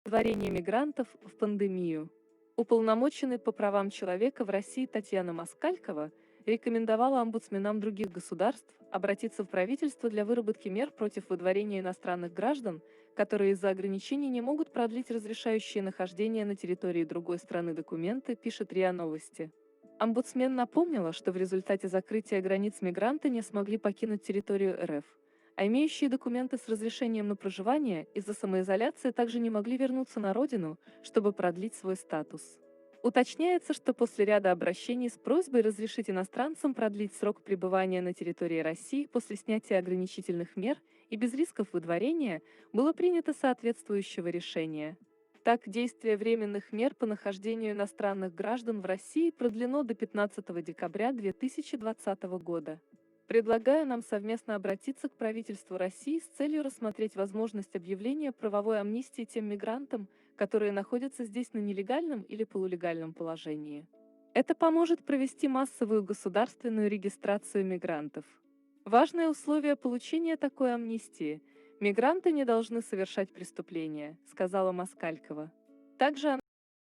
Дворение мигрантов в пандемию. Уполномоченный по правам человека в России Татьяна Москалькова рекомендовала омбудсменам других государств обратиться в правительство для выработки мер против выдворения иностранных граждан, которые из-за ограничений не могут продлить разрешающие нахождение на территории другой страны документы, пишет РИА Новости. Омбудсмен напомнила, что в результате закрытия границ мигранты не смогли покинуть территорию РФ, а имеющие документы с разрешением на проживание из-за самоизоляции также не могли вернуться на родину, чтобы продлить свой статус. Уточняется, что после ряда обращений с просьбой разрешить иностранцам продлить срок пребывания на территории России после снятия ограничительных мер и без рисков выдворения было принято соответствующего решения. Так, действие временных мер по нахождению иностранных граждан в России продлено до 15 декабря 2020 года. Предлагаю нам совместно обратиться к правительству России с целью рассмотреть возможность объявления правовой амнистии тем мигрантам, которые находятся здесь на нелегальном или полулегальном положении. Это поможет провести массовую государственную регистрацию мигрантов. Важное условие получения такой амнистии – мигранты не должны совершать преступления, сказала Москалькова. Также